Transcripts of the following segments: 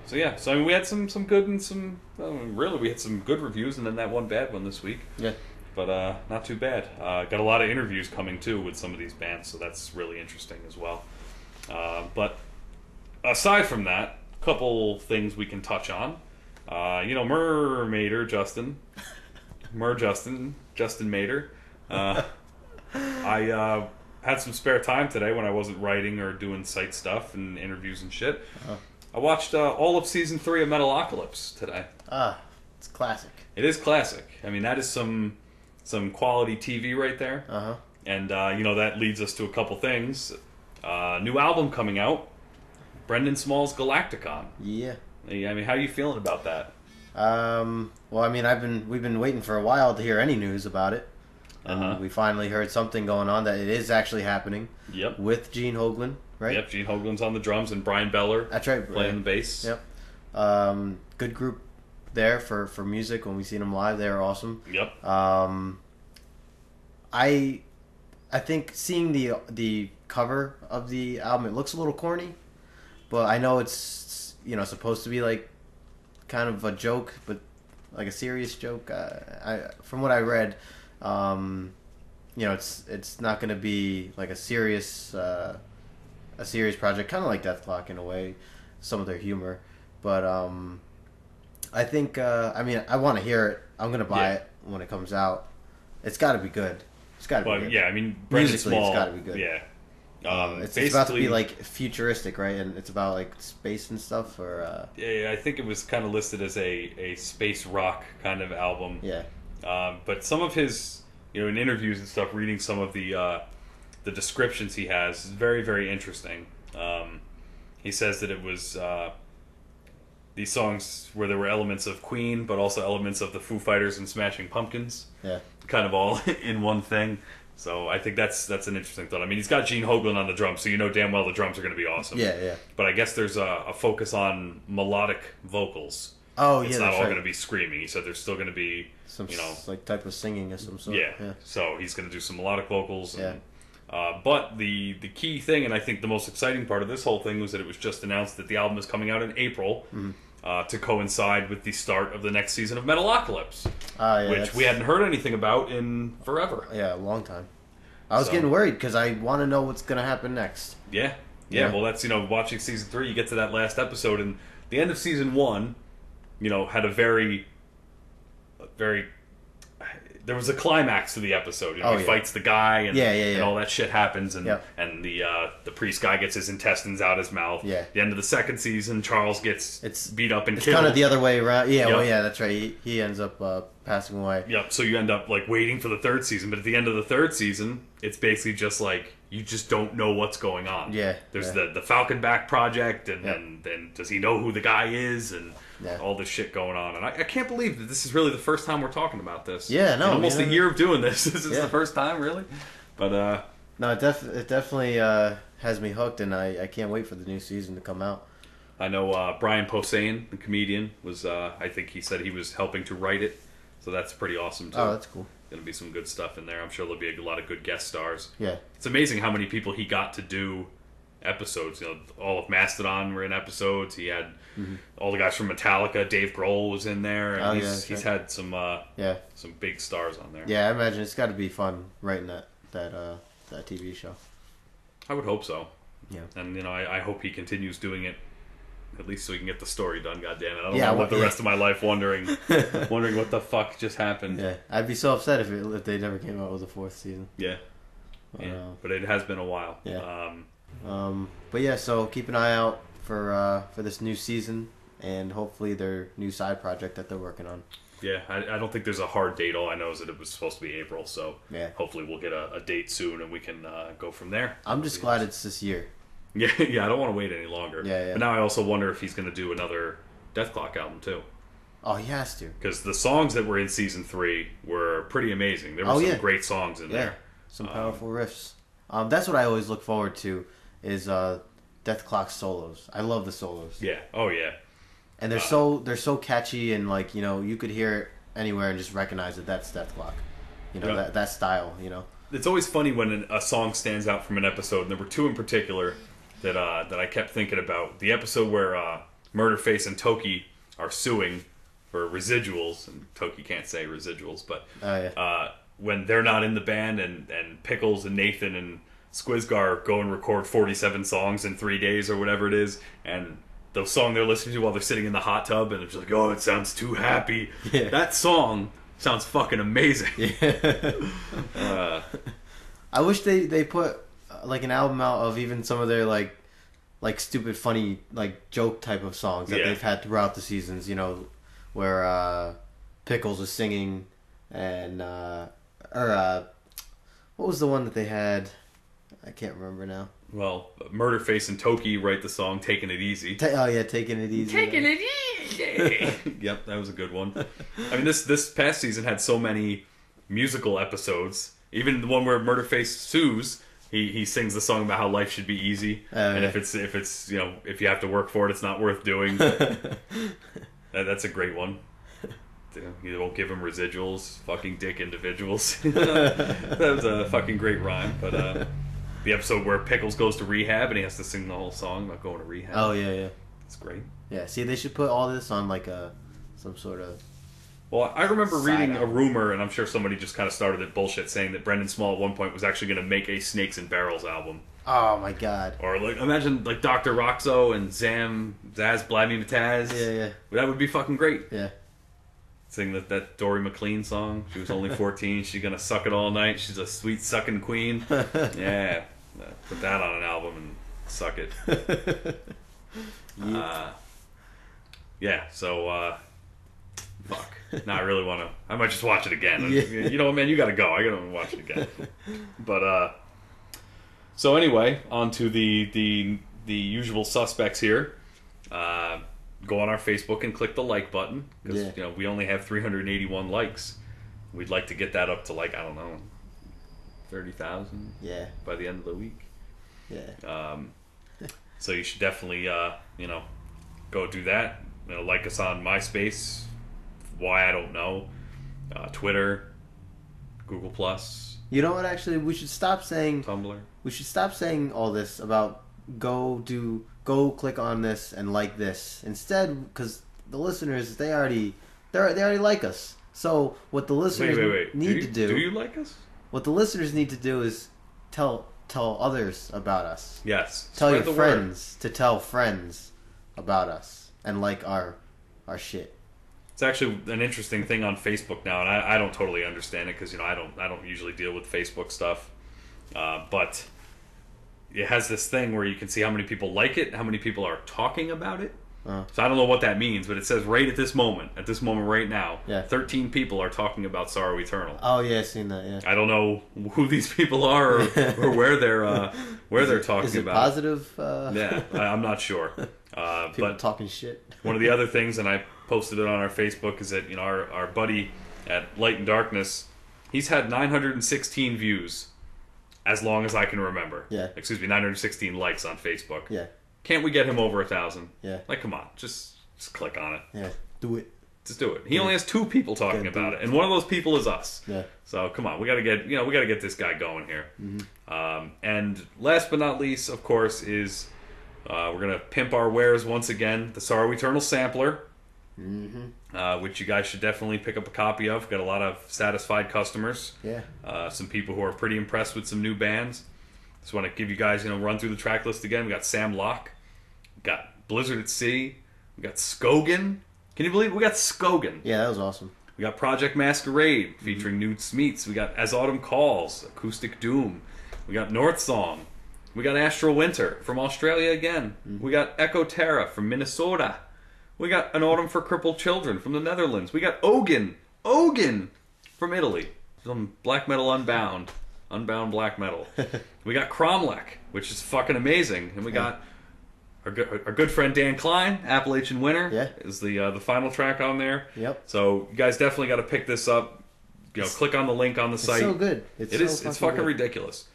So I mean, we had some good and some really we had some good reviews, and then that one bad one this week. Yeah. But not too bad. Got a lot of interviews coming too with some of these bands, so that's really interesting as well. But aside from that, a couple things we can touch on. Mermader Justin, Justin Mater. I had some spare time today when I wasn't writing or doing site stuff and interviews and shit. I watched all of season 3 of Metalocalypse today. It's classic. It is classic. I mean, that is some quality TV right there. And that leads us to a couple things. New album coming out. Brendan Small's Galaktikon. Yeah. I mean, how are you feeling about that? Well, I mean, we've been waiting for a while to hear any news about it. And we finally heard something going on that it is actually happening. Yep. With Gene Hoglan, right? Yep, Gene Hoglan's on the drums and Brian Beller. That's right. Playing the bass. Yep. Good group there for music. When we seen them live, they were awesome. Yep. I think seeing the cover of the album, it looks a little corny, but I know it's supposed to be like kind of a joke, but like a serious joke. From what I read, it's not going to be like a serious project, kind of like Deathclock in a way, some of their humor. But I think I want to hear it. I'm going to buy it when it comes out. It's got to be good. It's got to be good. Yeah, I mean, Brendan Small, it's got to be good. Yeah. It's about to be like futuristic, right? And it's about like space and stuff, or yeah, I think it was kind of listed as a space rock kind of album. Yeah. But some of his, in interviews and stuff, reading some of the descriptions he has is very, very interesting. He says that it was these songs where there were elements of Queen, but also elements of the Foo Fighters and Smashing Pumpkins. Yeah. Kind of all in one thing. So I think that's an interesting thought. I mean, he's got Gene Hoglan on the drums, so you know damn well the drums are going to be awesome. Yeah. But I guess there's a focus on melodic vocals. Oh, it's yeah, not that's all right. going to be screaming. He said there's still going to be some like type of singing of some sort. Yeah. So he's going to do some melodic vocals. Yeah. But the key thing, and I think the most exciting part of this whole thing, was that it was just announced that the album is coming out in April. To coincide with the start of the next season of Metalocalypse, which we hadn't heard anything about in forever. Yeah, a long time. I was getting worried because I want to know what's going to happen next. Yeah. Well, that's watching season 3. You get to that last episode, and the end of season 1, had a very, very. There was a climax to the episode. He fights the guy, and all that shit happens, and the priest guy gets his intestines out his mouth. Yeah. The end of the second season, Charles gets beat up and killed. It's kind of the other way around. Yeah, well, yeah, that's right. He ends up passing away. Yep. So you end up like waiting for the third season, but at the end of the third season, it's basically just like you just don't know what's going on. Yeah. There's the Falconback project, and then does he know who the guy is, and all this shit going on. And I can't believe that this is really the first time we're talking about this. Yeah, no. In almost a year of doing this. This is the first time, really. But no, it definitely has me hooked, and I can't wait for the new season to come out. I know Brian Posehn, the comedian, was I think he said he was helping to write it, so that's pretty awesome too. Oh, that's cool. Going to be some good stuff in there. I'm sure there'll be a lot of good guest stars. Yeah, it's amazing how many people he got to do episodes. All of Mastodon were in episodes. He had all the guys from Metallica. Dave Grohl was in there, and he's had some big stars on there. Yeah, I imagine it's got to be fun writing that TV show. I would hope so. Yeah, and I hope he continues doing it. At least so we can get the story done, goddammit. I don't want to live the rest of my life wondering what the fuck just happened. Yeah, I'd be so upset if they never came out with a fourth season. Yeah. But it has been a while. Yeah. But yeah, so keep an eye out for this new season and hopefully their new side project that they're working on. Yeah, I don't think there's a hard date. All I know is that it was supposed to be April, so hopefully we'll get a date soon and we can go from there. I'm just glad it's this year. Yeah, I don't want to wait any longer. Yeah. But now I also wonder if he's going to do another Deathclock album too. Oh, he has to. Because the songs that were in season 3 were pretty amazing. There were some great songs in there. Some powerful riffs. That's what I always look forward to is Deathclock solos. I love the solos. Yeah. Oh yeah. And they're so catchy and like you could hear it anywhere and just recognize that that's Deathclock. That style. It's always funny when a song stands out from an episode, and there were 2 in particular that I kept thinking about. The episode where Murderface and Toki are suing for residuals, and Toki can't say residuals, but when they're not in the band, and Pickles and Nathan and Squizgar go and record 47 songs in 3 days or whatever it is, and the song they're listening to while they're sitting in the hot tub, and it's like, oh, it sounds too happy. Yeah. That song sounds fucking amazing. Yeah. I wish they put like an album out of even some of their like stupid, funny, like joke type of songs that they've had throughout the seasons. You know, where Pickles was singing, and what was the one that they had? I can't remember now. Well, Murderface and Toki write the song "Taking It Easy." Taking it easy. Taking it easy. Yep, that was a good one. I mean, this past season had so many musical episodes. Even the one where Murderface sues, he sings the song about how life should be easy, and if it's if you have to work for it, it's not worth doing. That's a great one. You won't give him residuals, fucking dick individuals. That was a fucking great rhyme, but. The episode where Pickles goes to rehab and he has to sing the whole song about going to rehab. Oh, yeah. It's great. Yeah, see, they should put all this on like some sort of... Well, I remember reading a rumor, and I'm sure somebody just kind of started it bullshit, saying that Brendan Small at one point was actually going to make a Snakes and Barrels album. Oh, my God. Or like imagine like Dr. Roxo and Zaz Bladney Mataz. Yeah. That would be fucking great. Yeah. Sing that Dory McLean song. She was only 14. She's going to suck it all night. She's a sweet sucking queen. Yeah. Put that on an album and suck it. So fuck. No, I really want to. I might just watch it again. Yeah. You know what, man? You gotta go. I gotta watch it again. But so anyway, on to the usual suspects here. Go on our Facebook and click the like button, because we only have 381 likes. We'd like to get that up to, like, I don't know, 30,000 by the end of the week. So you should definitely go do that. Like us on MySpace, why I don't know, Twitter, Google Plus. You know what? Actually, we should stop saying Tumblr. We should stop saying all this about go click on this and like this instead, because the listeners they already like us. So what the listeners need to do? Do you like us? What the listeners need to do is tell others about us. Yes. Tell your friends to tell friends about us and like our shit. It's actually an interesting thing on Facebook now, and I don't totally understand it because I don't usually deal with Facebook stuff, but it has this thing where you can see how many people like it, how many people are talking about it. So I don't know what that means, but it says right at this moment right now, 13 people are talking about Sorrow Eternal. Oh yeah, I've seen that. Yeah. I don't know who these people are or where they're talking is it about. Positive? I'm not sure. People but talking shit. One of the other things, and I posted it on our Facebook, is that our buddy at Light and Darkness, he's had 916 views as long as I can remember. Yeah. Excuse me, 916 likes on Facebook. Yeah. Can't we get him over 1,000? Yeah. Like, come on, just click on it. Yeah, do it. Just do it. He only has 2 people talking about it, and one of those people is us. Yeah. So come on, we gotta get this guy going here. Mm-hmm. And last but not least, of course, is we're gonna pimp our wares once again. The Sorrow Eternal sampler, which you guys should definitely pick up a copy of. Got a lot of satisfied customers. Yeah. Some people who are pretty impressed with some new bands. Just want to give you guys, run through the track list again. We got Sam Locke, we got Blizzard at Sea, we got Skogan. Can you believe we got Skogan? Yeah, that was awesome. We got Project Masquerade featuring Nude Smeets. We got As Autumn Calls, Acoustic Doom. We got North Song. We got Astral Winter from Australia again. We got Echo Terra from Minnesota. We got An Autumn for Crippled Children from the Netherlands. We got Ogun from Italy. Some black metal unbound black metal. We got Cromlech, which is fucking amazing, and we got our good friend Dan Klein, Appalachian Winter. Yeah. Is the final track on there. Yep. So you guys definitely got to pick this up. Click on the link on the site. It's so good. It's fucking ridiculous.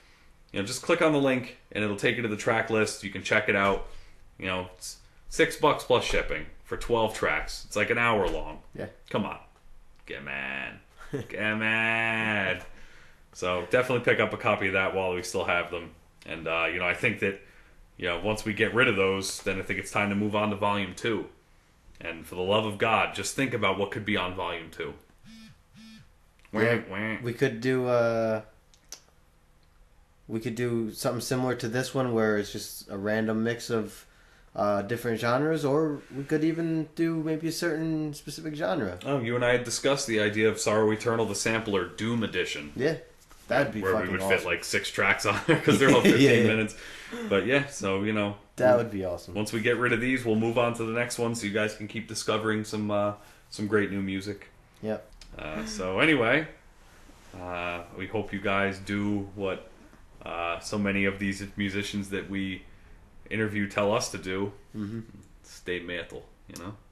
Just click on the link and it'll take you to the track list. You can check it out. It's $6 plus shipping for 12 tracks. It's like an hour long. Yeah. Come on, get mad. So definitely pick up a copy of that while we still have them. And I think that once we get rid of those, then I think it's time to move on to Volume 2. And for the love of God, just think about what could be on Volume 2. Yeah, we could do something similar to this one where it's just a random mix of different genres, or we could even do maybe a certain specific genre. Oh, you and I had discussed the idea of Sorrow Eternal, the Sampler Doom Edition. Yeah, that'd be where fucking we would awesome. fit like 6 tracks on there because they're all 15 minutes. But yeah, so that would be awesome. Once we get rid of these, we'll move on to the next one, so you guys can keep discovering some great new music. Yep. So anyway, we hope you guys do what so many of these musicians that we interview tell us to do. Mm-hmm. Stay metal,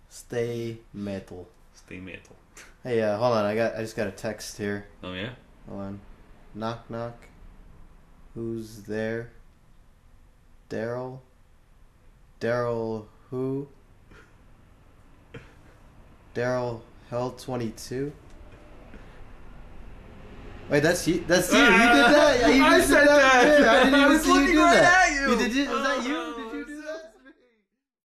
Stay metal. Stay metal. Hey, hold on. I just got a text here. Oh yeah. Hold on. Knock knock. Who's there? Darrell. Darrell who? Darrell Hell 22. Wait, that's you. That's you. You did that. You I just said did that. Yeah, I didn't I even was see you looking do right that. at you. You did it? Was that you?